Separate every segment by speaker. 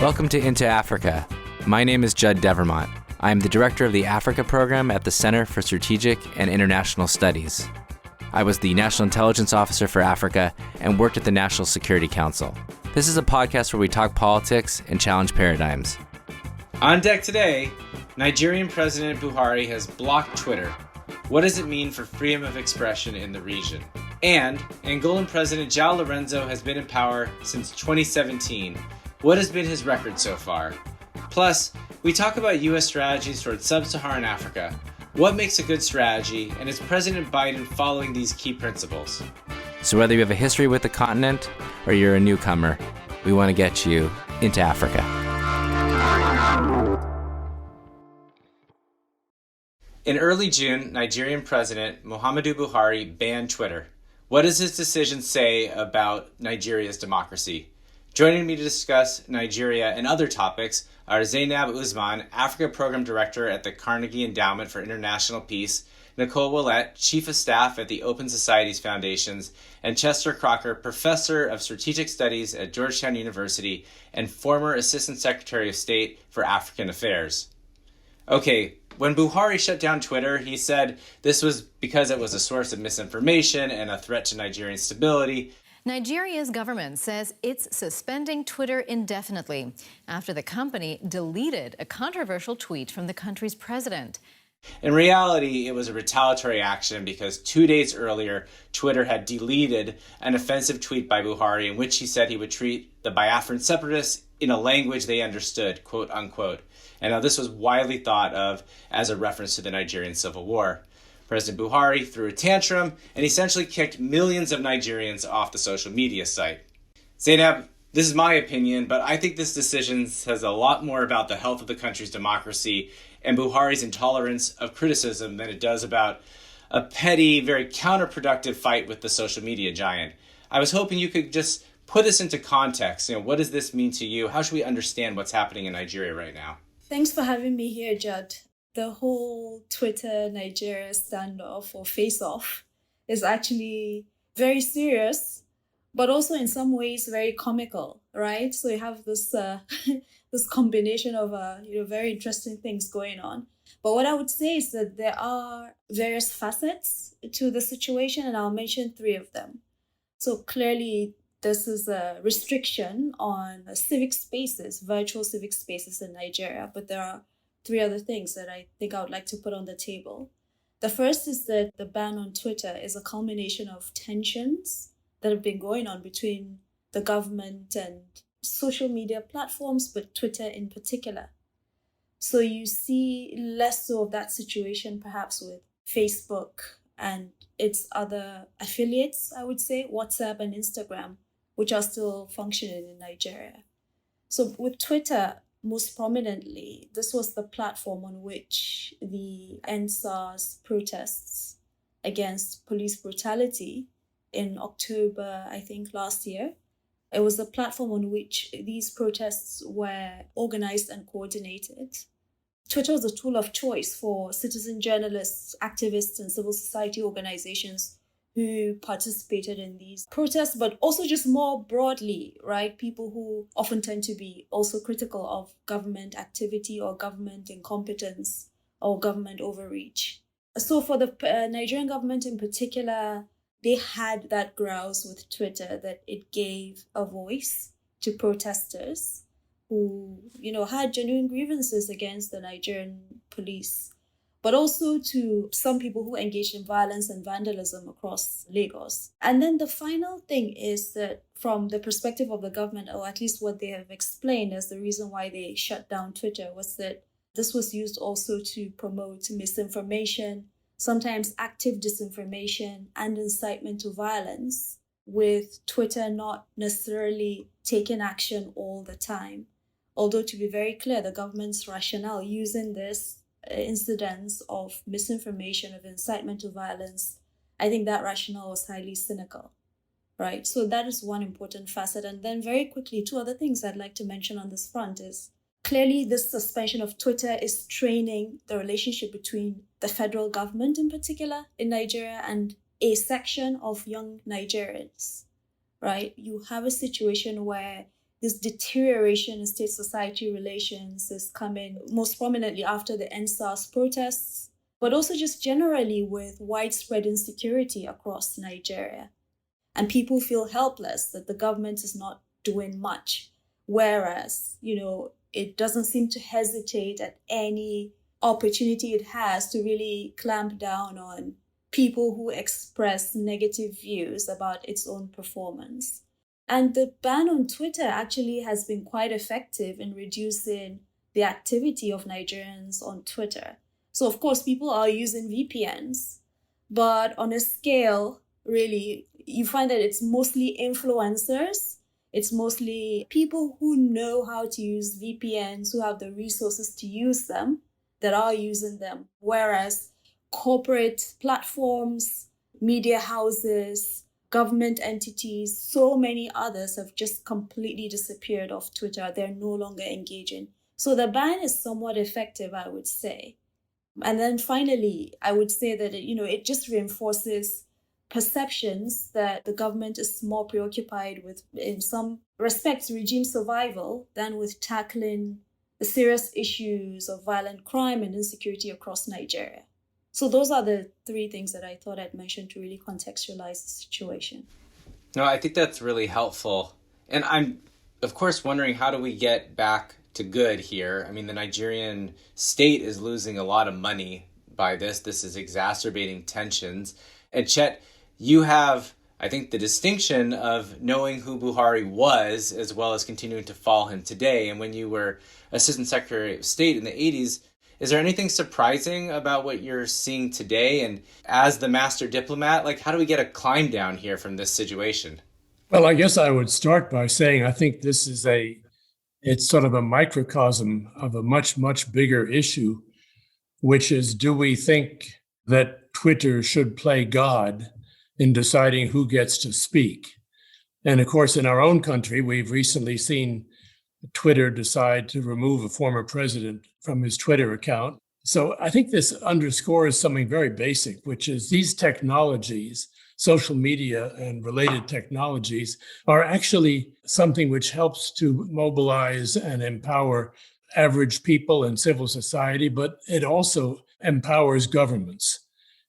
Speaker 1: Welcome to Into Africa. My name is Judd Devermont. I am the director of the Africa program at the Center for Strategic and International Studies. I was the National Intelligence Officer for Africa and worked at the National Security Council. This is a podcast where we talk politics and challenge paradigms. On deck today, Nigerian President Buhari has blocked Twitter. What does it mean for freedom of expression in the region? And Angolan President João Lourenço has been in power since 2017. What has been his record so far? Plus, we talk about U.S. strategies towards Sub-Saharan Africa. What makes a good strategy, and is President Biden following these key principles? So whether you have a history with the continent or you're a newcomer, we want to get you into Africa. In early June, Nigerian President Muhammadu Buhari banned Twitter. What does his decision say about Nigeria's democracy? Joining me to discuss Nigeria and other topics are Zainab Usman, Africa Program Director at the Carnegie Endowment for International Peace, Nicole Willett, Chief of Staff at the Open Societies Foundations, and Chester Crocker, Professor of Strategic Studies at Georgetown University and former Assistant Secretary of State for African Affairs. Okay, when Buhari shut down Twitter, he said this was because it was a source of misinformation and a threat to Nigerian stability.
Speaker 2: Nigeria's government says it's suspending Twitter indefinitely after the company deleted a controversial tweet from the country's president.
Speaker 1: In reality, it was a retaliatory action because 2 days earlier, Twitter had deleted an offensive tweet by Buhari in which he said he would treat the Biafran separatists in a language they understood, quote unquote. And now this was widely thought of as a reference to the Nigerian Civil War. President Buhari threw a tantrum and essentially kicked millions of Nigerians off the social media site. Zainab, this is my opinion, but I think this decision says a lot more about the health of the country's democracy and Buhari's intolerance of criticism than it does about a petty, very counterproductive fight with the social media giant. I was hoping you could just put this into context. What does this mean to you? How should we understand what's happening in Nigeria right now?
Speaker 3: Thanks for having me here, Judd. The whole Twitter-Nigeria standoff or face-off is actually very serious, but also in some ways very comical, right? So you have this this combination of very interesting things going on. But what I would say is that there are various facets to the situation, and I'll mention three of them. So clearly, this is a restriction on civic spaces, virtual civic spaces in Nigeria, but there are three other things that I think I would like to put on the table. The first is that the ban on Twitter is a culmination of tensions that have been going on between the government and social media platforms, but Twitter in particular. So you see less so of that situation perhaps with Facebook and its other affiliates, I would say, WhatsApp and Instagram, which are still functioning in Nigeria. So with Twitter, most prominently, this was the platform on which the EndSARS protests against police brutality in October, I think, last year. It was the platform on which these protests were organized and coordinated. Twitter was a tool of choice for citizen journalists, activists, and civil society organizations who participated in these protests, but also just more broadly, right? People who often tend to be also critical of government activity or government incompetence or government overreach. So for the Nigerian government in particular, they had that grouse with Twitter that it gave a voice to protesters who, had genuine grievances against the Nigerian police, but also to some people who engaged in violence and vandalism across Lagos. And then the final thing is that from the perspective of the government, or at least what they have explained as the reason why they shut down Twitter, was that this was used also to promote misinformation, sometimes active disinformation and incitement to violence, with Twitter not necessarily taking action all the time. Although to be very clear, the government's rationale using this incidents of misinformation, of incitement to violence, I think that rationale was highly cynical, right? So that is one important facet. And then very quickly, two other things I'd like to mention on this front is clearly this suspension of Twitter is straining the relationship between the federal government in particular in Nigeria and a section of young Nigerians, right? You have a situation where this deterioration in state-society relations is coming most prominently after the NSAS protests, but also just generally with widespread insecurity across Nigeria. And people feel helpless that the government is not doing much, whereas, it doesn't seem to hesitate at any opportunity it has to really clamp down on people who express negative views about its own performance. And the ban on Twitter actually has been quite effective in reducing the activity of Nigerians on Twitter. So, of course, people are using VPNs, but on a scale, really, you find that it's mostly influencers. It's mostly people who know how to use VPNs, who have the resources to use them, that are using them. Whereas corporate platforms, media houses, government entities, so many others have just completely disappeared off Twitter. They're no longer engaging. So the ban is somewhat effective, I would say. And then finally, I would say that, it just reinforces perceptions that the government is more preoccupied with, in some respects, regime survival than with tackling the serious issues of violent crime and insecurity across Nigeria. So those are the three things that I thought I'd mention to really contextualize the situation.
Speaker 1: No, I think that's really helpful. And I'm, of course, wondering, how do we get back to good here? I mean, the Nigerian state is losing a lot of money by this. This is exacerbating tensions. And Chet, you have, I think, the distinction of knowing who Buhari was, as well as continuing to follow him today. And when you were Assistant Secretary of State in the 80s, is there anything surprising about what you're seeing today? And as the master diplomat, how do we get a climb down here from this situation?
Speaker 4: Well, I guess I would start by saying I think this is it's sort of a microcosm of a much, much bigger issue, which is, do we think that Twitter should play God in deciding who gets to speak? And of course, in our own country, we've recently seen Twitter decide to remove a former president from his Twitter account. So I think this underscores something very basic, which is these technologies, social media and related technologies, are actually something which helps to mobilize and empower average people in civil society, but it also empowers governments.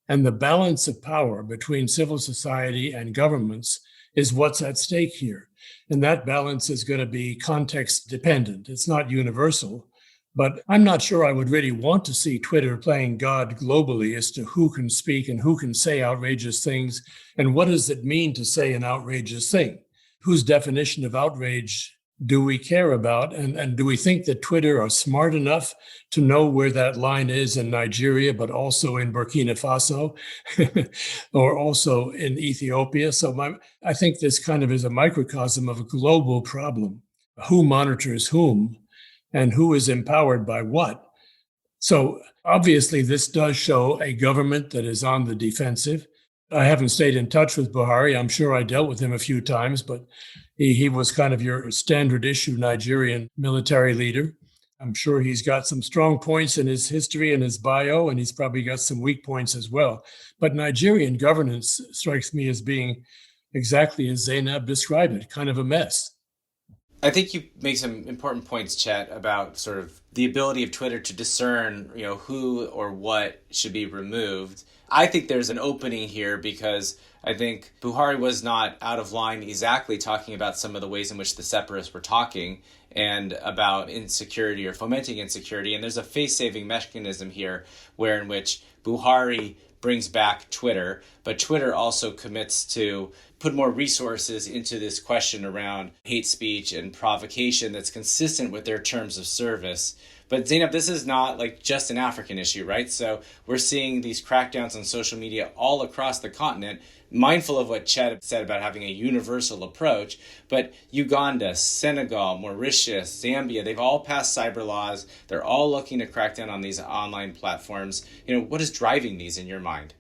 Speaker 4: And the balance of power between civil society and governments is what's at stake here. And that balance is going to be context dependent. It's not universal, but I'm not sure I would really want to see Twitter playing God globally as to who can speak and who can say outrageous things. And what does it mean to say an outrageous thing? Whose definition of outrage do we care about? And do we think that Twitter are smart enough to know where that line is in Nigeria, but also in Burkina Faso or also in Ethiopia? So I think this kind of is a microcosm of a global problem. Who monitors whom and who is empowered by what? So obviously, this does show a government that is on the defensive. I haven't stayed in touch with Buhari. I'm sure I dealt with him a few times, but he was kind of your standard issue Nigerian military leader. I'm sure he's got some strong points in his history and his bio, and he's probably got some weak points as well. But Nigerian governance strikes me as being exactly as Zainab described it, kind of a mess.
Speaker 1: I think you make some important points, Chet, about sort of the ability of Twitter to discern, who or what should be removed. I think there's an opening here because I think Buhari was not out of line exactly talking about some of the ways in which the separatists were talking and about insecurity or fomenting insecurity. And there's a face-saving mechanism here in which Buhari brings back Twitter, but Twitter also commits to put more resources into this question around hate speech and provocation that's consistent with their terms of service. But Zainab, this is not just an African issue, right? So we're seeing these crackdowns on social media all across the continent, mindful of what Chet said about having a universal approach. But Uganda, Senegal, Mauritius, Zambia, they've all passed cyber laws. They're all looking to crack down on these online platforms. What is driving these in your mind?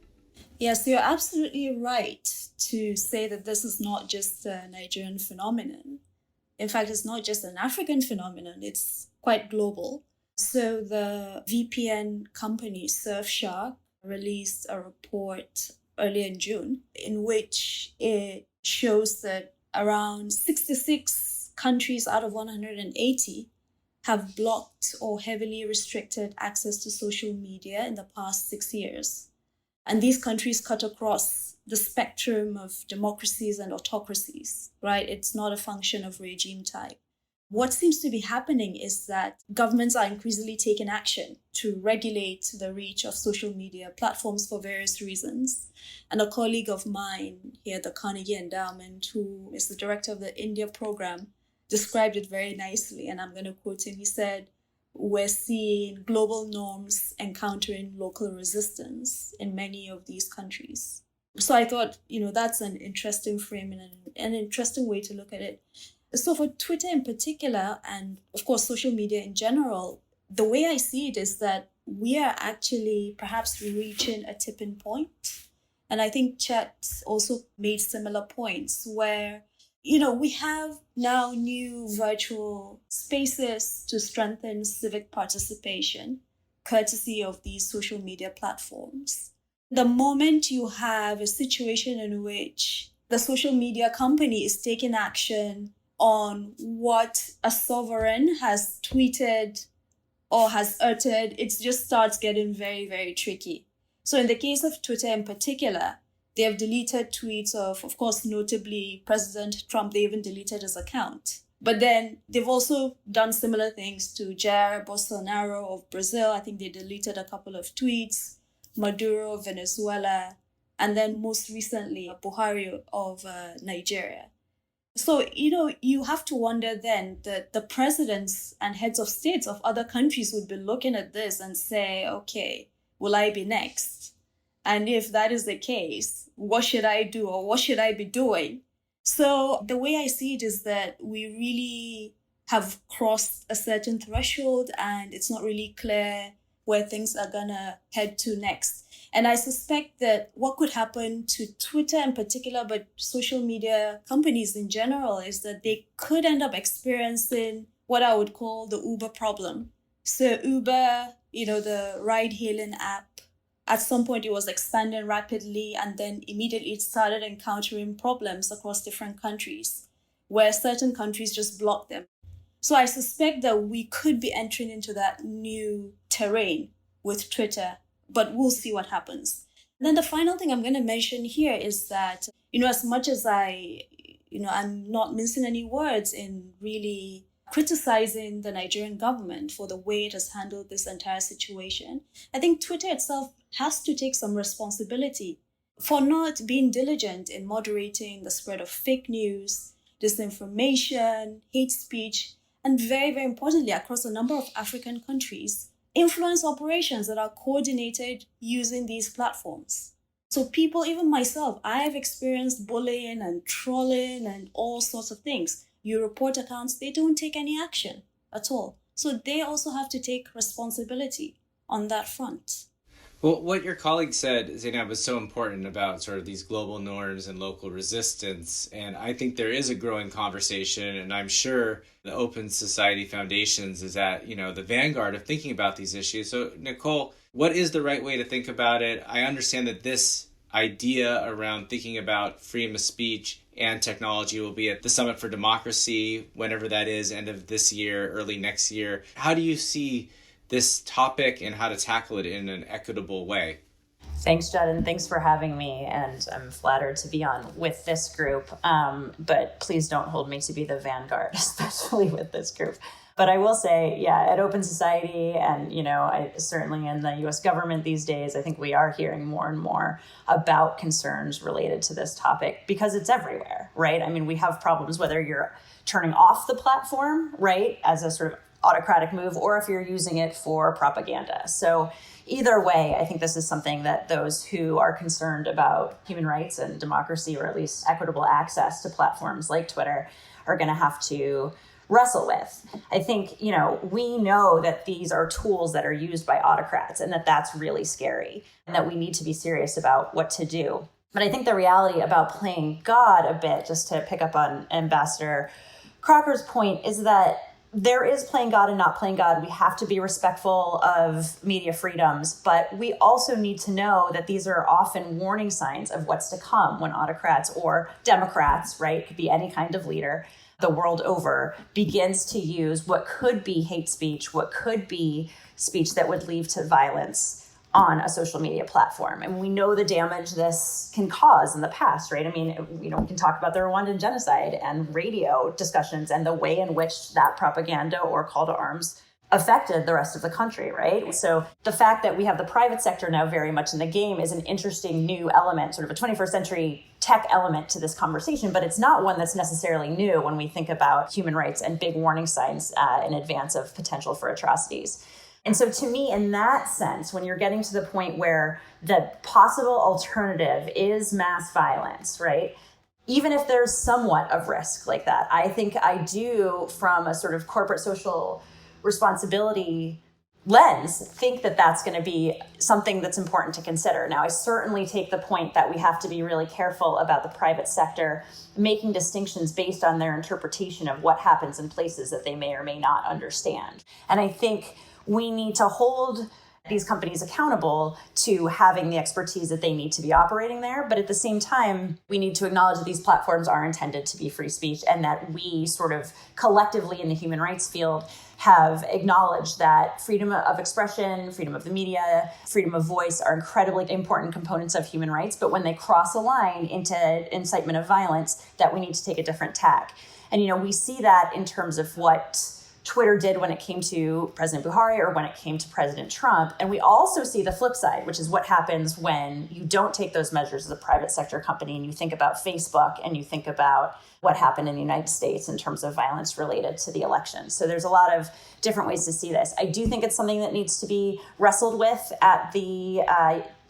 Speaker 3: Yes, you're absolutely right to say that this is not just a Nigerian phenomenon. In fact, it's not just an African phenomenon. It's quite global. So the VPN company Surfshark released a report earlier in June in which it shows that around 66 countries out of 180 have blocked or heavily restricted access to social media in the past 6 years. And these countries cut across the spectrum of democracies and autocracies, right? It's not a function of regime type. What seems to be happening is that governments are increasingly taking action to regulate the reach of social media platforms for various reasons. And a colleague of mine here at the Carnegie Endowment, who is the director of the India program, described it very nicely. And I'm going to quote him. He said, "We're seeing global norms encountering local resistance in many of these countries." So I thought, that's an interesting frame and an interesting way to look at it. So for Twitter in particular, and of course, social media in general, the way I see it is that we are actually perhaps reaching a tipping point. And I think Chet also made similar points where, we have now new virtual spaces to strengthen civic participation, courtesy of these social media platforms. The moment you have a situation in which the social media company is taking action on what a sovereign has tweeted or has uttered, it just starts getting very, very tricky. So in the case of Twitter in particular, they have deleted tweets of course, notably President Trump. They even deleted his account. But then they've also done similar things to Jair Bolsonaro of Brazil. I think they deleted a couple of tweets, Maduro of Venezuela, and then most recently, Buhari of Nigeria. So, you have to wonder then that the presidents and heads of states of other countries would be looking at this and say, okay, will I be next? And if that is the case, what should I do or what should I be doing? So the way I see it is that we really have crossed a certain threshold and it's not really clear where things are going to head to next. And I suspect that what could happen to Twitter in particular, but social media companies in general, is that they could end up experiencing what I would call the Uber problem. So Uber, the ride-hailing app, at some point it was expanding rapidly and then immediately it started encountering problems across different countries where certain countries just blocked them. So I suspect that we could be entering into that new terrain with Twitter, but we'll see what happens. And then the final thing I'm going to mention here is that, as much as I'm not mincing any words in really criticizing the Nigerian government for the way it has handled this entire situation, I think Twitter itself has to take some responsibility for not being diligent in moderating the spread of fake news, disinformation, hate speech, and very, very importantly, across a number of African countries, influence operations that are coordinated using these platforms. So people, even myself, I have experienced bullying and trolling and all sorts of things. You report accounts, they don't take any action at all. So they also have to take responsibility on that front.
Speaker 1: Well, what your colleague said, Zainab, was so important about sort of these global norms and local resistance. And I think there is a growing conversation, and I'm sure the Open Society Foundations is at, the vanguard of thinking about these issues. So, Nicole, what is the right way to think about it? I understand that this idea around thinking about freedom of speech and technology will be at the Summit for Democracy, whenever that is, end of this year, early next year. How do you see this topic and how to tackle it in an equitable way?
Speaker 5: Thanks, Judd, and thanks for having me. And I'm flattered to be on with this group. But please don't hold me to be the vanguard, especially with this group. But I will say, at Open Society and, I certainly in the U.S. government these days, I think we are hearing more and more about concerns related to this topic because it's everywhere, right? I mean, we have problems whether you're turning off the platform, right, as a sort of autocratic move, or if you're using it for propaganda. So either way, I think this is something that those who are concerned about human rights and democracy, or at least equitable access to platforms like Twitter, are going to have to wrestle with. I think, we know that these are tools that are used by autocrats and that that's really scary and that we need to be serious about what to do. But I think the reality about playing God a bit, just to pick up on Ambassador Crocker's point, is that there is playing God and not playing God. We have to be respectful of media freedoms, but we also need to know that these are often warning signs of what's to come when autocrats or Democrats, right, could be any kind of leader, the world over, begins to use what could be hate speech, what could be speech that would lead to violence on a social media platform. And we know the damage this can cause in the past, right? I mean, we can talk about the Rwandan genocide and radio discussions and the way in which that propaganda or call to arms affected the rest of the country, right? So the fact that we have the private sector now very much in the game is an interesting new element, sort of a 21st century tech element to this conversation, but it's not one that's necessarily new when we think about human rights and big warning signs in advance of potential for atrocities. And so to me, in that sense, when you're getting to the point where the possible alternative is mass violence, right? Even if there's somewhat of risk like that, I think I do, from a sort of corporate social responsibility lens, think that that's going to be something that's important to consider. Now, I certainly take the point that we have to be really careful about the private sector making distinctions based on their interpretation of what happens in places that they may or may not understand. And I think we need to hold these companies accountable to having the expertise that they need to be operating there. But at the same time, we need to acknowledge that these platforms are intended to be free speech and that we sort of collectively in the human rights field have acknowledged that freedom of expression, freedom of the media, freedom of voice are incredibly important components of human rights. But when they cross a line into incitement of violence, that we need to take a different tack. And, we see that in terms of what Twitter did when it came to President Buhari or when it came to President Trump. And we also see the flip side, which is what happens when you don't take those measures as a private sector company and you think about Facebook and you think about what happened in the United States in terms of violence related to the election. So there's a lot of different ways to see this. I do think it's something that needs to be wrestled with at the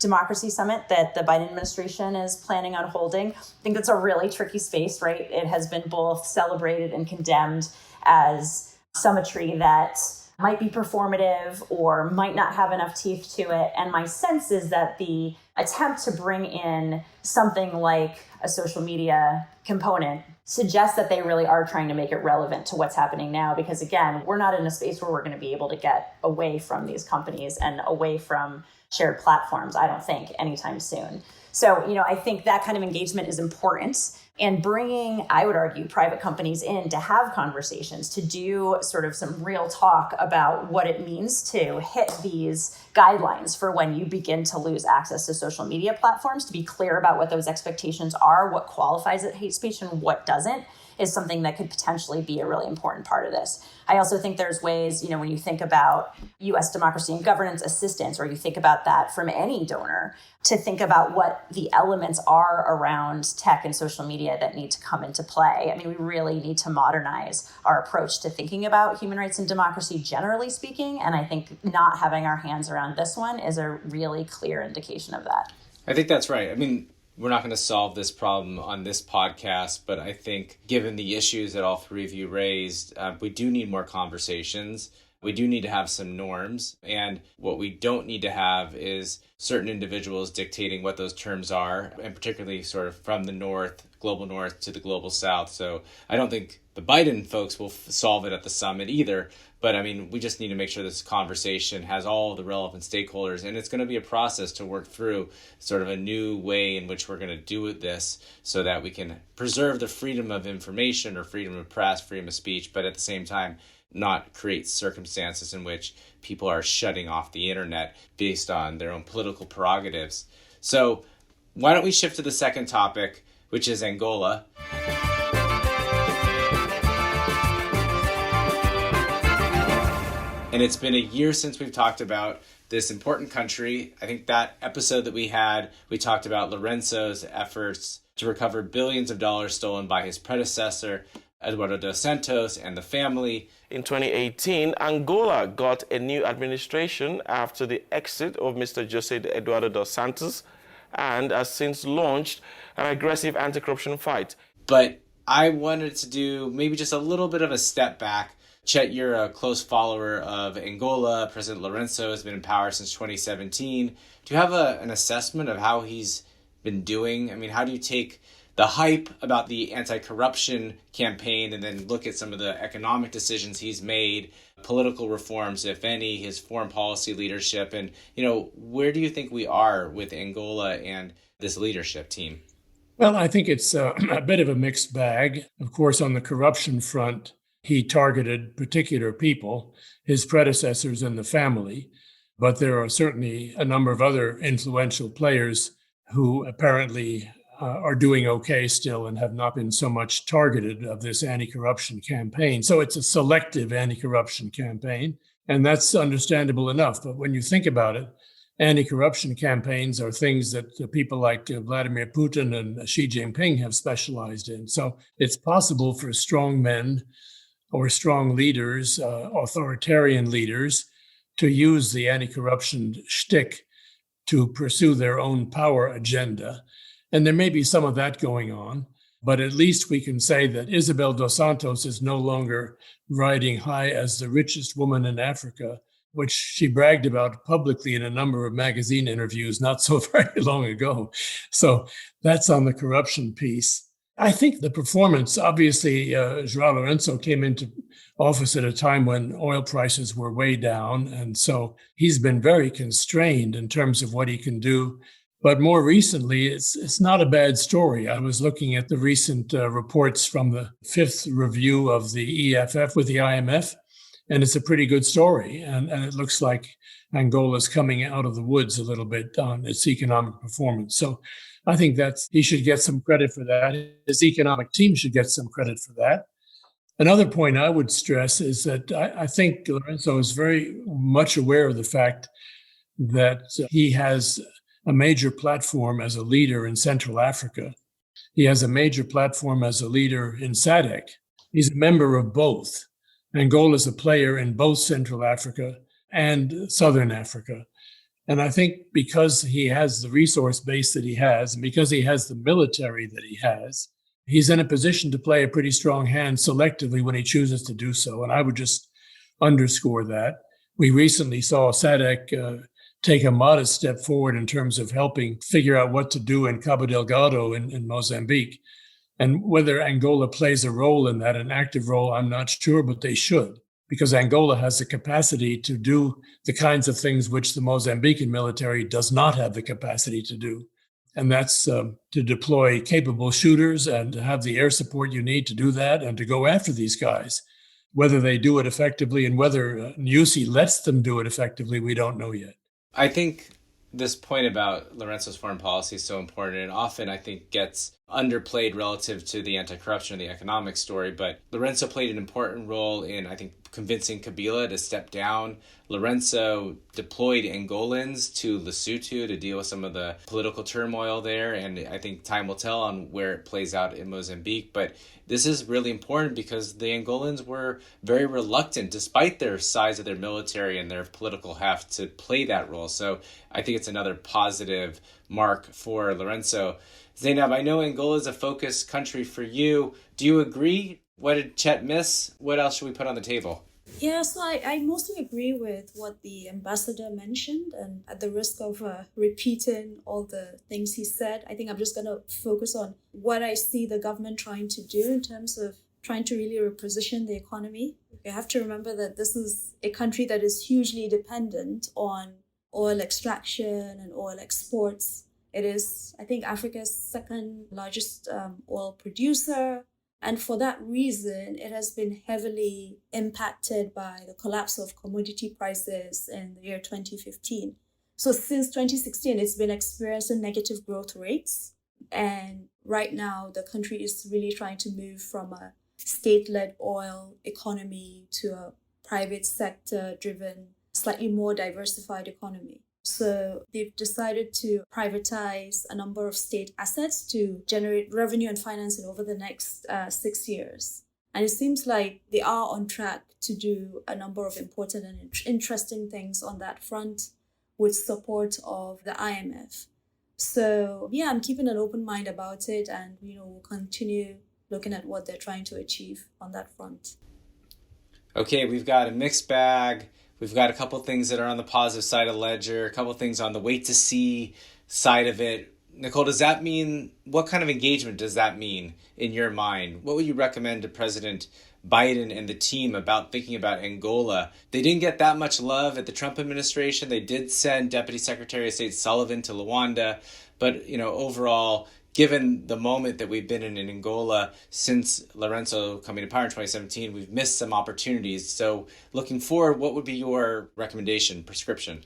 Speaker 5: Democracy Summit that the Biden administration is planning on holding. I think that's a really tricky space, right? It has been both celebrated and condemned as summitry that might be performative or might not have enough teeth to it. And my sense is that the attempt to bring in something like a social media component suggests that they really are trying to make it relevant to what's happening now. Because again, we're not in a space where we're going to be able to get away from these companies and away from shared platforms, I don't think, anytime soon. So, I think that kind of engagement is important. And bringing, I would argue, private companies in to have conversations, to do sort of some real talk about what it means to hit these guidelines for when you begin to lose access to social media platforms, to be clear about what those expectations are, what qualifies as hate speech and what doesn't, is something that could potentially be a really important part of this. I also think there's ways, when you think about U.S. democracy and governance assistance, or you think about that from any donor, to think about what the elements are around tech and social media that need to come into play. I mean, we really need to modernize our approach to thinking about human rights and democracy, generally speaking. And I think not having our hands around this one is a really clear indication of that.
Speaker 1: I think that's right. I mean, we're not going to solve this problem on this podcast, but I think given the issues that all three of you raised, we do need more conversations. We do need to have some norms. And what we don't need to have is certain individuals dictating what those terms are, and particularly sort of from the north, global north to the global south. So I don't think the Biden folks will solve it at the summit either. But I mean, we just need to make sure this conversation has all the relevant stakeholders, and it's going to be a process to work through sort of a new way in which we're going to do this so that we can preserve the freedom of information or freedom of press, freedom of speech, but at the same time, not create circumstances in which people are shutting off the internet based on their own political prerogatives. So why don't we shift to the second topic, which is Angola. And it's been a year since we've talked about this important country. I think that episode that we had, we talked about Lourenço's efforts to recover billions of dollars stolen by his predecessor, Eduardo dos Santos, and the family.
Speaker 6: In 2018, Angola got a new administration after the exit of Mr. José Eduardo dos Santos, and has since launched an aggressive anti-corruption fight.
Speaker 1: But I wanted to do maybe just a little bit of a step back. Chet, you're a close follower of Angola. President Lourenço has been in power since 2017. Do you have an assessment of how he's been doing? I mean, how do you take the hype about the anti-corruption campaign and then look at some of the economic decisions he's made, political reforms, if any, his foreign policy leadership. And, where do you think we are with Angola and this leadership team?
Speaker 4: Well, I think it's a bit of a mixed bag. Of course, on the corruption front, he targeted particular people, his predecessors and the family. But there are certainly a number of other influential players who apparently are doing okay still and have not been so much targeted of this anti-corruption campaign. So it's a selective anti-corruption campaign, and that's understandable enough. But when you think about it, anti-corruption campaigns are things that people like Vladimir Putin and Xi Jinping have specialized in. So it's possible for strong men or strong leaders, authoritarian leaders, to use the anti-corruption shtick to pursue their own power agenda. And there may be some of that going on, but at least we can say that Isabel dos Santos is no longer riding high as the richest woman in Africa, which she bragged about publicly in a number of magazine interviews not so very long ago. So that's on the corruption piece. I think the performance, obviously, João Lourenço came into office at a time when oil prices were way down. And so he's been very constrained in terms of what he can do. But more recently, it's not a bad story. I was looking at the recent reports from the fifth review of the EFF with the IMF, and it's a pretty good story. And it looks like Angola's coming out of the woods a little bit on its economic performance. So I think he should get some credit for that. His economic team should get some credit for that. Another point I would stress is that I think Lourenço is very much aware of the fact that he has a major platform as a leader in Central Africa. He has a major platform as a leader in SADC. He's a member of both. Angola is a player in both Central Africa and Southern Africa. And I think because he has the resource base that he has, and because he has the military that he has, he's in a position to play a pretty strong hand selectively when he chooses to do so. And I would just underscore that. We recently saw SADC take a modest step forward in terms of helping figure out what to do in Cabo Delgado in Mozambique. And whether Angola plays a role in that, an active role, I'm not sure, but they should, because Angola has the capacity to do the kinds of things which the Mozambican military does not have the capacity to do. And that's to deploy capable shooters and to have the air support you need to do that and to go after these guys. Whether they do it effectively and whether Nyusi lets them do it effectively, we don't know yet.
Speaker 1: I think this point about Lourenço's foreign policy is so important and often I think gets underplayed relative to the anti-corruption or the economic story. But Lourenço played an important role in, I think, convincing Kabila to step down. Lourenço deployed Angolans to Lesotho to deal with some of the political turmoil there. And I think time will tell on where it plays out in Mozambique. But this is really important because the Angolans were very reluctant, despite their size of their military and their political heft, to play that role. So I think it's another positive mark for Lourenço. Zainab, I know Angola is a focus country for you. Do you agree? What did Chet miss? What else should we put on the table?
Speaker 3: Yeah, so I mostly agree with what the ambassador mentioned, and at the risk of repeating all the things he said, I think I'm just going to focus on what I see the government trying to do in terms of trying to really reposition the economy. You have to remember that this is a country that is hugely dependent on oil extraction and oil exports. It is, I think, Africa's second largest oil producer. And for that reason, it has been heavily impacted by the collapse of commodity prices in the year 2015. So since 2016, it's been experiencing negative growth rates. And right now, the country is really trying to move from a state-led oil economy to a private sector-driven, slightly more diversified economy. So they've decided to privatize a number of state assets to generate revenue and financing over the next 6 years. And it seems like they are on track to do a number of important and interesting things on that front with support of the IMF. So yeah, I'm keeping an open mind about it, and we'll continue looking at what they're trying to achieve on that front.
Speaker 1: Okay, we've got a mixed bag. We've got a couple things that are on the positive side of the ledger, a couple things on the wait to see side of it. Nicole, does that mean, what kind of engagement does that mean in your mind? What would you recommend to President Biden and the team about thinking about Angola? They didn't get that much love at the Trump administration. They did send Deputy Secretary of State Sullivan to Luanda. But, overall, given the moment that we've been in Angola since Lorenzo coming to power in 2017, we've missed some opportunities. So looking forward, what would be your recommendation, prescription?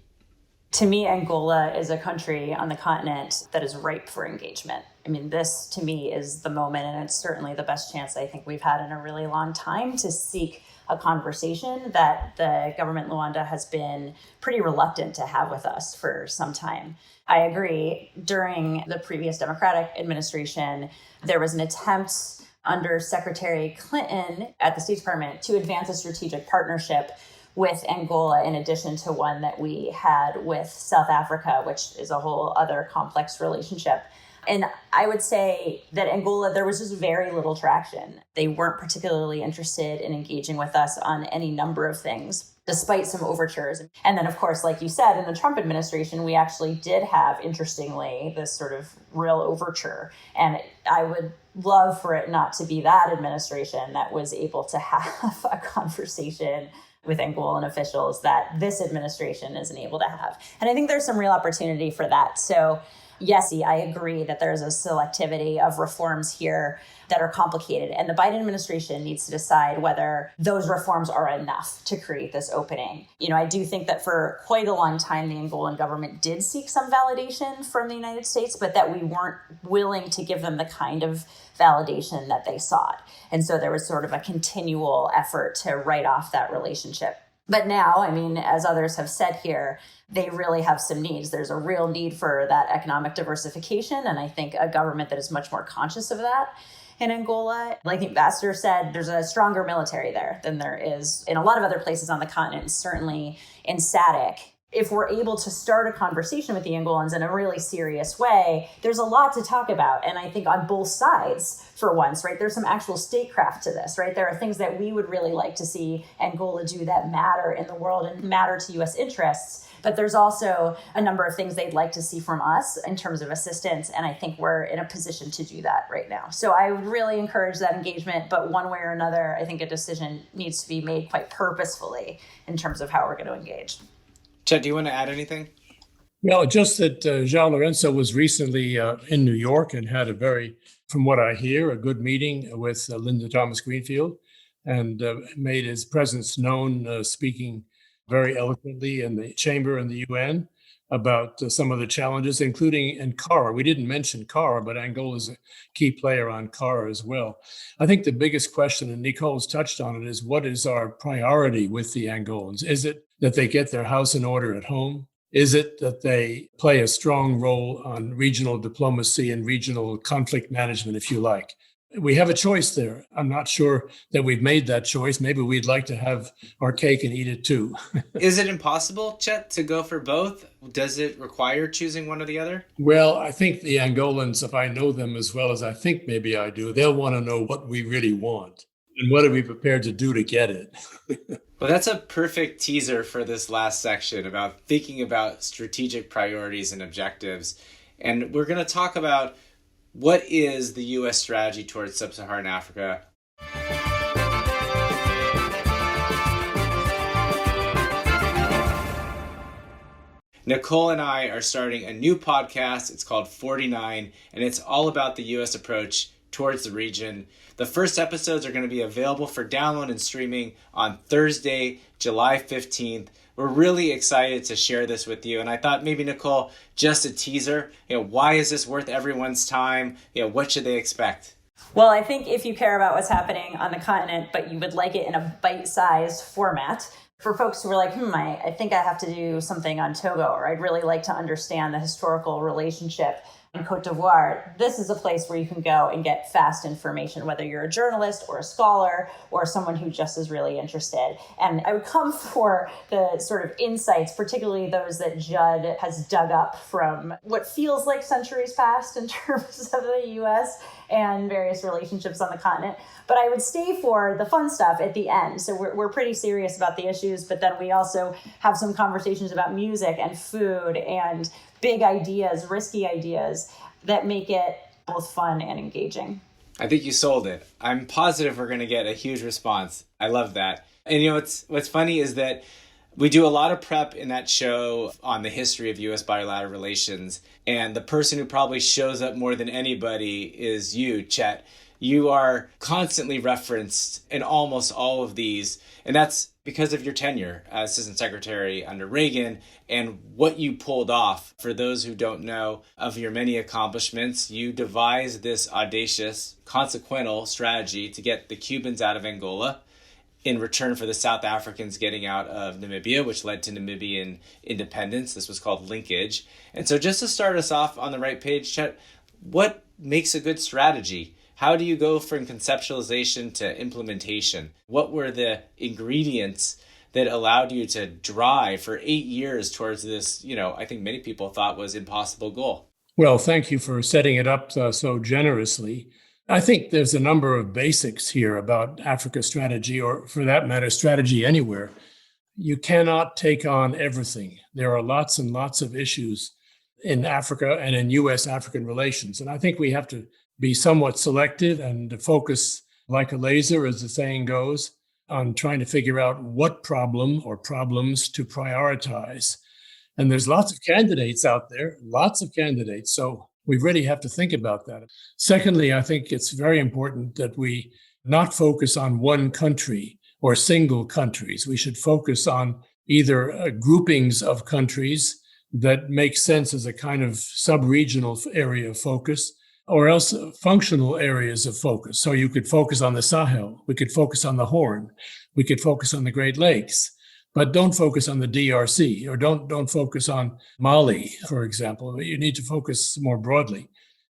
Speaker 5: To me, Angola is a country on the continent that is ripe for engagement. I mean, this to me is the moment, and it's certainly the best chance I think we've had in a really long time to seek a conversation that the government in Luanda has been pretty reluctant to have with us for some time. I agree. During the previous Democratic administration, there was an attempt under Secretary Clinton at the State Department to advance a strategic partnership with Angola, in addition to one that we had with South Africa, which is a whole other complex relationship. And I would say that Angola, there was just very little traction. They weren't particularly interested in engaging with us on any number of things, despite some overtures. And then, of course, like you said, in the Trump administration, we actually did have, interestingly, this sort of real overture. And I would love for it not to be that administration that was able to have a conversation with Angolan officials that this administration isn't able to have. And I think there's some real opportunity for that. So yes, I agree that there's a selectivity of reforms here that are complicated. And the Biden administration needs to decide whether those reforms are enough to create this opening. I do think that for quite a long time, the Angolan government did seek some validation from the United States, but that we weren't willing to give them the kind of validation that they sought. And so there was sort of a continual effort to write off that relationship. But now, I mean, as others have said here, they really have some needs. There's a real need for that economic diversification. And I think a government that is much more conscious of that in Angola. Like the ambassador said, there's a stronger military there than there is in a lot of other places on the continent, certainly in SADC. If we're able to start a conversation with the Angolans in a really serious way, there's a lot to talk about. And I think on both sides, for once, right, there's some actual statecraft to this, right? There are things that we would really like to see Angola do that matter in the world and matter to U.S. interests. But there's also a number of things they'd like to see from us in terms of assistance. And I think we're in a position to do that right now. So I would really encourage that engagement. But one way or another, I think a decision needs to be made quite purposefully in terms of how we're going to engage.
Speaker 1: Chet, do you want to add anything?
Speaker 4: Well, just that Jean Lorenzo was recently in New York and had from what I hear, a good meeting with Linda Thomas Greenfield and made his presence known, speaking very eloquently in the chamber and the UN about some of the challenges, including in CARA. We didn't mention CARA, but Angola is a key player on CARA as well. I think the biggest question, and Nicole's touched on it, is what is our priority with the Angolans? Is it that they get their house in order at home? Is it that they play a strong role on regional diplomacy and regional conflict management, if you like? We have a choice there. I'm not sure that we've made that choice. Maybe we'd like to have our cake and eat it too.
Speaker 1: Is it impossible, Chet, to go for both? Does it require choosing one or the other?
Speaker 4: Well, I think the Angolans, if I know them as well as I think maybe I do, they'll want to know what we really want and what are we prepared to do to get it.
Speaker 1: Well, that's a perfect teaser for this last section about thinking about strategic priorities and objectives. And we're going to talk about what is the U.S. strategy towards Sub-Saharan Africa. Nicole and I are starting a new podcast. It's called 49, and it's all about the U.S. approach towards the region. The first episodes are going to be available for download and streaming on Thursday, July 15th. We're really excited to share this with you. And I thought maybe, Nicole, just a teaser, why is this worth everyone's time? What should they expect?
Speaker 5: Well, I think if you care about what's happening on the continent, but you would like it in a bite-sized format, for folks who are like, I think I have to do something on Togo, or I'd really like to understand the historical relationship in Cote d'Ivoire, this is a place where you can go and get fast information, whether you're a journalist or a scholar or someone who just is really interested. And I would come for the sort of insights, particularly those that Judd has dug up from what feels like centuries past in terms of the U.S. and various relationships on the continent. But I would stay for the fun stuff at the end. So we're pretty serious about the issues, but then we also have some conversations about music and food and big ideas, risky ideas. that make it both fun and engaging.
Speaker 1: I think you sold it. I'm positive we're going to get a huge response. I love that. And what's funny is that we do a lot of prep in that show on the history of U.S. bilateral relations. And the person who probably shows up more than anybody is you, Chet. You are constantly referenced in almost all of these. And that's because of your tenure as Assistant Secretary under Reagan and what you pulled off. For those who don't know of your many accomplishments, you devised this audacious, consequential strategy to get the Cubans out of Angola in return for the South Africans getting out of Namibia, which led to Namibian independence. This was called linkage. And so just to start us off on the right page, Chet, what makes a good strategy? How do you go from conceptualization to implementation? What were the ingredients that allowed you to drive for 8 years towards this, I think many people thought was impossible goal?
Speaker 4: Well, thank you for setting it up so generously. I think there's a number of basics here about Africa strategy, or for that matter, strategy anywhere. You cannot take on everything. There are lots and lots of issues in Africa and in U.S.-African relations. And I think we have to be somewhat selective and to focus like a laser, as the saying goes, on trying to figure out what problem or problems to prioritize. And there's lots of candidates out there, lots of candidates. So we really have to think about that. Secondly, I think it's very important that we not focus on one country or single countries. We should focus on either groupings of countries that make sense as a kind of sub-regional area of focus, or else functional areas of focus. So you could focus on the Sahel, we could focus on the Horn, we could focus on the Great Lakes, but don't focus on the DRC, or don't focus on Mali, for example. You need to focus more broadly.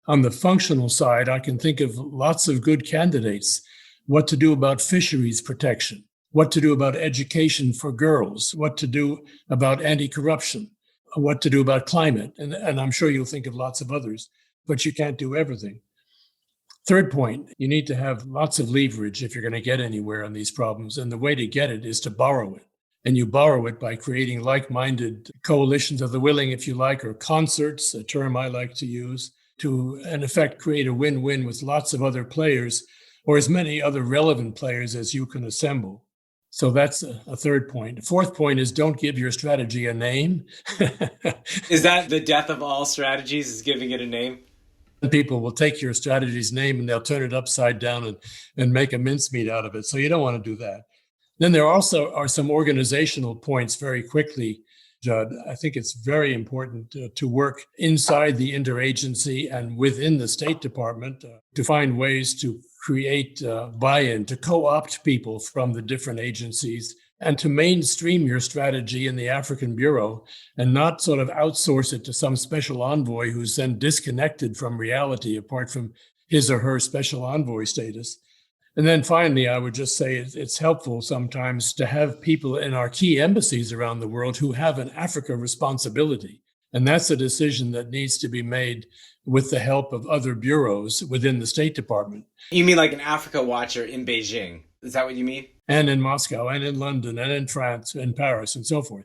Speaker 4: On the functional side, I can think of lots of good candidates. What to do about fisheries protection, what to do about education for girls, what to do about anti-corruption, what to do about climate, and I'm sure you'll think of lots of others, but you can't do everything. Third point, you need to have lots of leverage if you're going to get anywhere on these problems, and the way to get it is to borrow it. And you borrow it by creating like-minded coalitions of the willing, if you like, or concerts, a term I like to use, to, in effect, create a win-win with lots of other players, or as many other relevant players as you can assemble. So that's a third point. The fourth point is don't give your strategy a name.
Speaker 1: Is that the death of all strategies, is giving it a name?
Speaker 4: People will take your strategy's name and they'll turn it upside down and make a mincemeat out of it. So you don't want to do that. Then there also are some organizational points very quickly, Judd. I think it's very important to work inside the interagency and within the State Department to find ways to create buy-in, to co-opt people from the different agencies, and to mainstream your strategy in the African Bureau and not sort of outsource it to some special envoy who's then disconnected from reality apart from his or her special envoy status. And then finally, I would just say it's helpful sometimes to have people in our key embassies around the world who have an Africa responsibility. And that's a decision that needs to be made with the help of other bureaus within the State Department.
Speaker 1: You mean like an Africa watcher in Beijing? Is that what you mean?
Speaker 4: And in Moscow, and in London, and in France, and Paris, and so forth.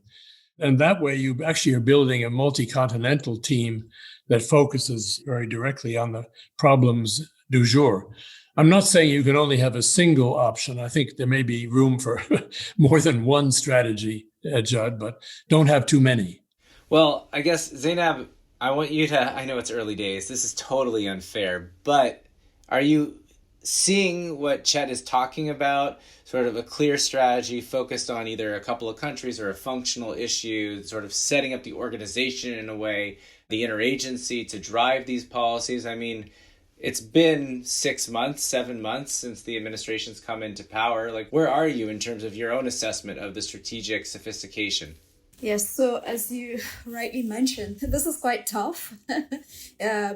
Speaker 4: And that way, you actually are building a multi-continental team that focuses very directly on the problems du jour. I'm not saying you can only have a single option. I think there may be room for more than one strategy, Judd, but don't have too many.
Speaker 1: Well, I guess, Zainab, I want you to, I know it's early days, this is totally unfair, but are you seeing what Chet is talking about, sort of a clear strategy focused on either a couple of countries or a functional issue, sort of setting up the organization in a way, the interagency to drive these policies? I mean, it's been 6 months, 7 months since the administration's come into power. Like, where are you in terms of your own assessment of the strategic sophistication?
Speaker 3: Yes, so as you rightly mentioned, this is quite tough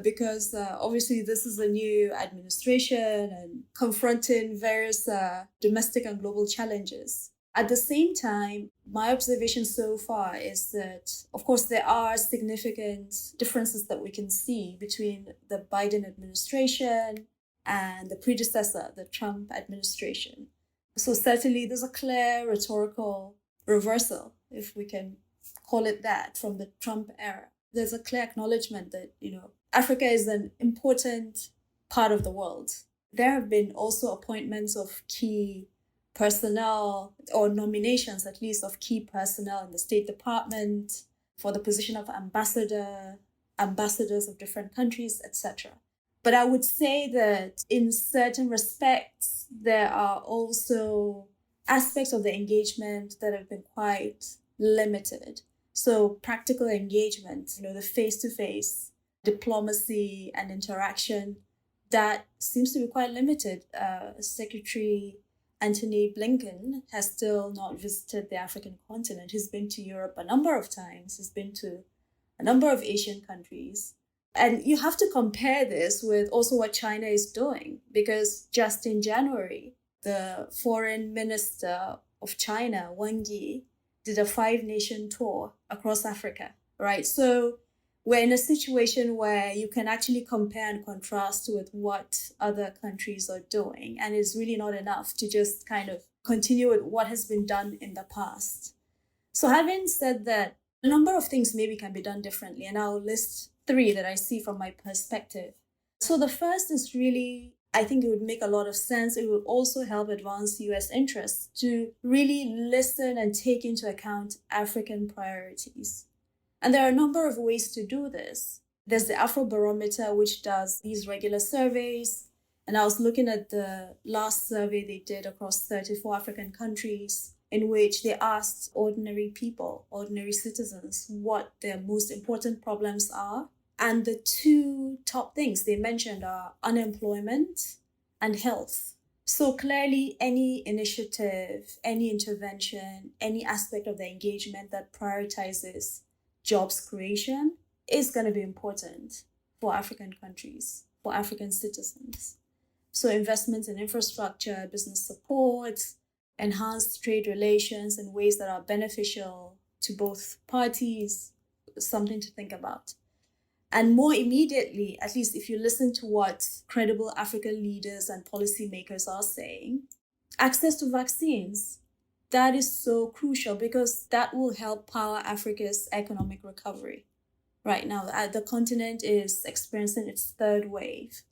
Speaker 3: because obviously this is a new administration and confronting various domestic and global challenges. At the same time, my observation so far is that, of course, there are significant differences that we can see between the Biden administration and the predecessor, the Trump administration. So certainly there's a clear rhetorical reversal, if we can call it that, from the Trump era. There's a clear acknowledgement that, Africa is an important part of the world. There have been also appointments of key personnel, or nominations at least of key personnel in the State Department for the position of ambassador, ambassadors of different countries, etc. But I would say that in certain respects, there are also aspects of the engagement that have been quite limited. So practical engagement, the face-to-face diplomacy and interaction, that seems to be quite limited. Secretary Antony Blinken has still not visited the African continent. He's been to Europe a number of times. He's been to a number of Asian countries. And you have to compare this with also what China is doing, because just in January, the foreign minister of China, Wang Yi, did a 5-nation tour across Africa, right? So we're in a situation where you can actually compare and contrast with what other countries are doing. And it's really not enough to just kind of continue with what has been done in the past. So having said that, a number of things maybe can be done differently. And I'll list 3 that I see from my perspective. So the first is really, I think it would make a lot of sense. It would also help advance US interests to really listen and take into account African priorities. And there are a number of ways to do this. There's the Afrobarometer, which does these regular surveys. And I was looking at the last survey they did across 34 African countries, in which they asked ordinary people, ordinary citizens, what their most important problems are. And the 2 top things they mentioned are unemployment and health. So clearly, any initiative, any intervention, any aspect of the engagement that prioritizes jobs creation is going to be important for African countries, for African citizens. So investments in infrastructure, business support, enhanced trade relations in ways that are beneficial to both parties, something to think about. And more immediately, at least if you listen to what credible African leaders and policymakers are saying, access to vaccines. That is so crucial because that will help power Africa's economic recovery. Right now, the continent is experiencing its 3rd wave,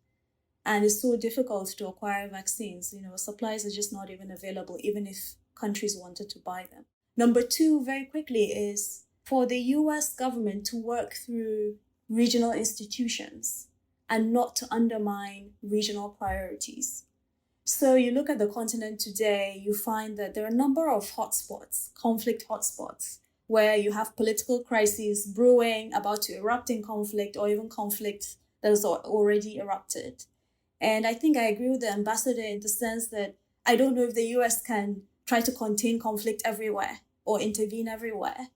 Speaker 3: and it's so difficult to acquire vaccines. Supplies are just not even available, even if countries wanted to buy them. Number 2, very quickly, is for the US government to work through regional institutions and not to undermine regional priorities. So you look at the continent today, you find that there are a number of hotspots, conflict hotspots, where you have political crises brewing, about to erupt in conflict, or even conflict that has already erupted. And I think I agree with the ambassador in the sense that I don't know if the US can try to contain conflict everywhere or intervene everywhere.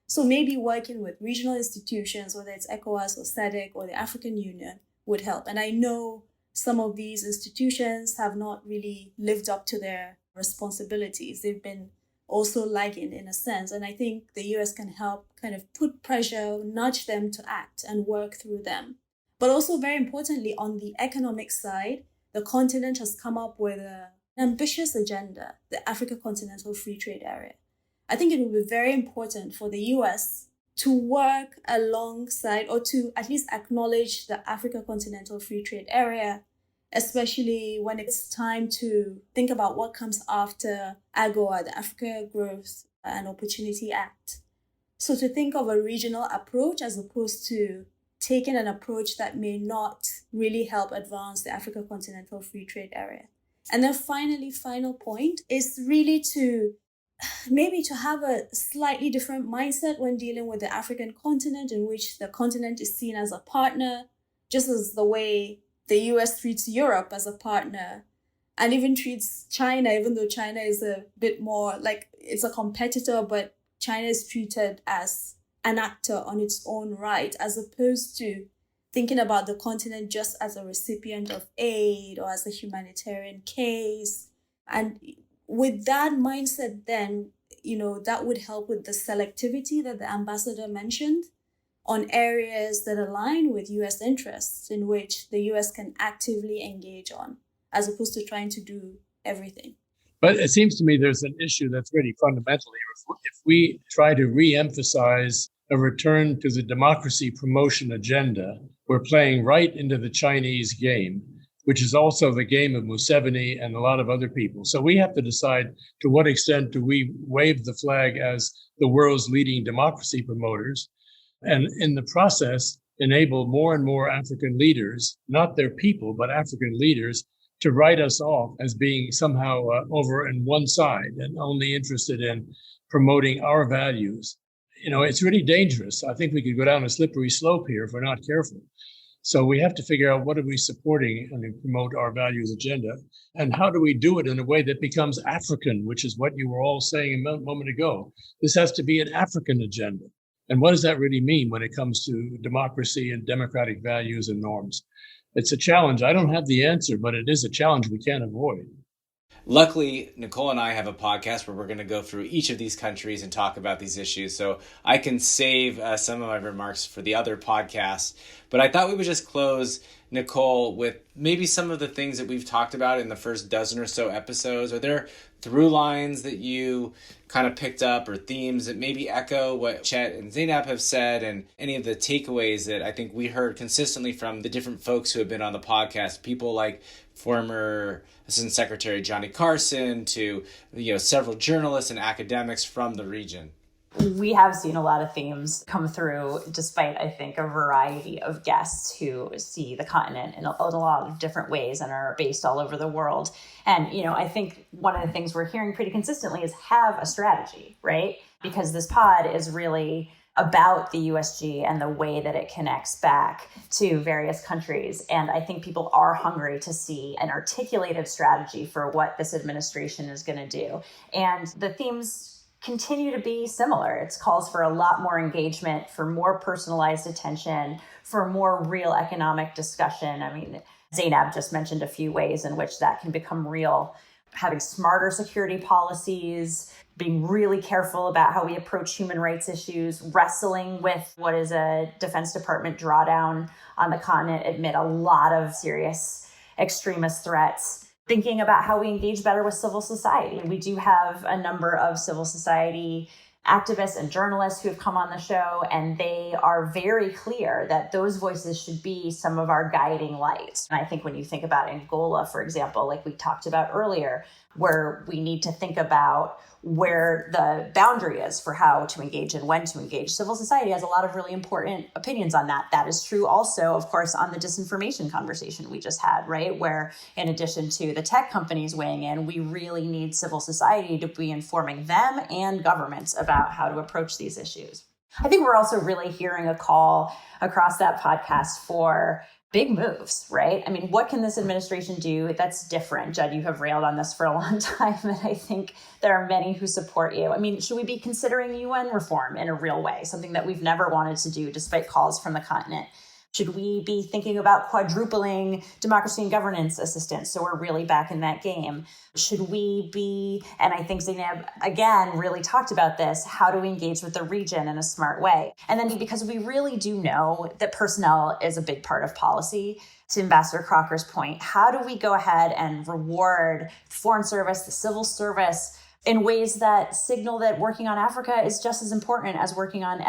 Speaker 3: So maybe working with regional institutions, whether it's ECOWAS or SADC or the African Union, would help. And I know some of these institutions have not really lived up to their responsibilities. They've been also lagging in a sense. And I think the US can help kind of put pressure, nudge them to act and work through them. But also very importantly, on the economic side, the continent has come up with an ambitious agenda, the Africa Continental Free Trade Area. I think it will be very important for the US to work alongside, or to at least acknowledge, the Africa Continental Free Trade Area, especially when it's time to think about what comes after AGOA, the Africa Growth and Opportunity Act. So to think of a regional approach as opposed to taking an approach that may not really help advance the Africa Continental Free Trade Area. And then finally, final point is really to maybe to have a slightly different mindset when dealing with the African continent, in which the continent is seen as a partner, just as the way the US treats Europe as a partner, and even treats China, even though China is a bit more like it's a competitor, but China is treated as an actor on its own right, as opposed to thinking about the continent just as a recipient of aid or as a humanitarian case. And with that mindset, then, that would help with the selectivity that the ambassador mentioned on areas that align with US interests, in which the US can actively engage on, as opposed to trying to do everything.
Speaker 4: But it seems to me there's an issue that's really fundamentally, if we try to re-emphasize a return to the democracy promotion agenda. We're playing right into the Chinese game, which is also the game of Museveni and a lot of other people. So we have to decide to what extent do we wave the flag as the world's leading democracy promoters, and in the process, enable more and more African leaders, not their people, but African leaders, to write us off as being somehow over on one side and only interested in promoting our values. It's really dangerous. I think we could go down a slippery slope here if we're not careful. So we have to figure out what are we supporting and promote our values agenda, and how do we do it in a way that becomes African, which is what you were all saying a moment ago. This has to be an African agenda. And what does that really mean when it comes to democracy and democratic values and norms? It's a challenge. I don't have the answer, but it is a challenge we can't avoid.
Speaker 1: Luckily, Nicole and I have a podcast where we're going to go through each of these countries and talk about these issues. So I can save some of my remarks for the other podcasts. But I thought we would just close, Nicole, with maybe some of the things that we've talked about in the first dozen or so episodes. Are there through lines that you kind of picked up or themes that maybe echo what Chet and Zainab have said, and any of the takeaways that I think we heard consistently from the different folks who have been on the podcast, people like former Assistant Secretary Johnny Carson to several journalists and academics from the region?
Speaker 5: We have seen a lot of themes come through, despite, I think, a variety of guests who see the continent in a lot of different ways and are based all over the world. And, I think one of the things we're hearing pretty consistently is have a strategy, right? Because this pod is really about the USG and the way that it connects back to various countries. And I think people are hungry to see an articulated strategy for what this administration is going to do. And the themes continue to be similar. It calls for a lot more engagement, for more personalized attention, for more real economic discussion. I mean, Zainab just mentioned a few ways in which that can become real. Having smarter security policies, being really careful about how we approach human rights issues, wrestling with what is a Defense Department drawdown on the continent amid a lot of serious extremist threats. Thinking about how we engage better with civil society. We do have a number of civil society activists and journalists who have come on the show, and they are very clear that those voices should be some of our guiding lights. And I think when you think about Angola, for example, like we talked about earlier, where we need to think about where the boundary is for how to engage and when to engage. Civil society has a lot of really important opinions on that. That is true also, of course, on the disinformation conversation we just had, right? Where in addition to the tech companies weighing in, we really need civil society to be informing them and governments about how to approach these issues. I think we're also really hearing a call across that podcast for big moves, right? I mean, what can this administration do that's different? Judd, you have railed on this for a long time, and I think there are many who support you. I mean, should we be considering UN reform in a real way, something that we've never wanted to do despite calls from the continent? Should we be thinking about quadrupling democracy and governance assistance so we're really back in that game? Should we be, and I think Zainab, again, really talked about this, how do we engage with the region in a smart way? And then because we really do know that personnel is a big part of policy, to Ambassador Crocker's point, how do we go ahead and reward foreign service, the civil service, in ways that signal that working on Africa is just as important as working on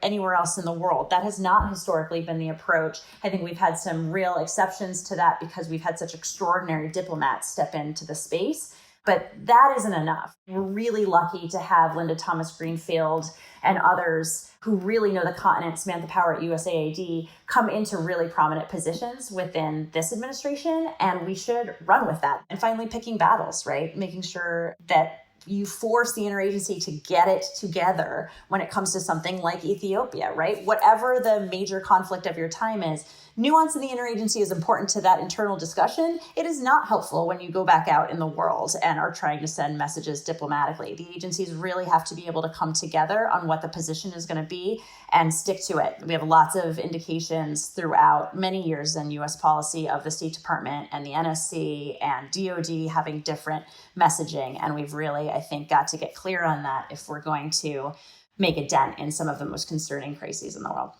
Speaker 5: anywhere else in the world? That has not historically been the approach. I think we've had some real exceptions to that because we've had such extraordinary diplomats step into the space. But that isn't enough. We're really lucky to have Linda Thomas Greenfield and others who really know the continent, Samantha Power at USAID, come into really prominent positions within this administration. And we should run with that. And finally, picking battles, right? Making sure that you force the interagency to get it together when it comes to something like Ethiopia, right? Whatever the major conflict of your time is, nuance in the interagency is important to that internal discussion. It is not helpful when you go back out in the world and are trying to send messages diplomatically. The agencies really have to be able to come together on what the position is going to be and stick to it. We have lots of indications throughout many years in U.S. policy of the State Department and the NSC and DOD having different messaging. And we've really, I think, got to get clear on that if we're going to make a dent in some of the most concerning crises in the world.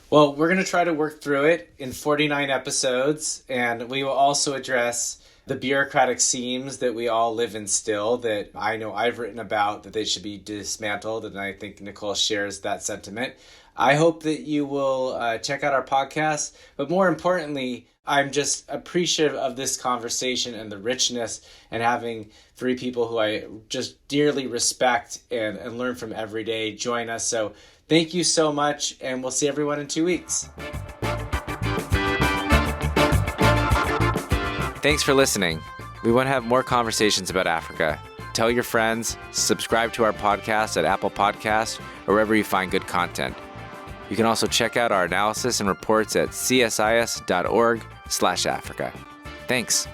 Speaker 1: Well, we're going to try to work through it in 49 episodes, and we will also address the bureaucratic seams that we all live in still, that I know I've written about, that they should be dismantled, and I think Nicole shares that sentiment. I hope that you will check out our podcast. But more importantly, I'm just appreciative of this conversation and the richness, and having three people who I just dearly respect and learn from every day join us. So thank you so much, and we'll see everyone in 2 weeks. Thanks for listening. We want to have more conversations about Africa. Tell your friends, subscribe to our podcast at Apple Podcasts or wherever you find good content. You can also check out our analysis and reports at csis.org/Africa. Thanks.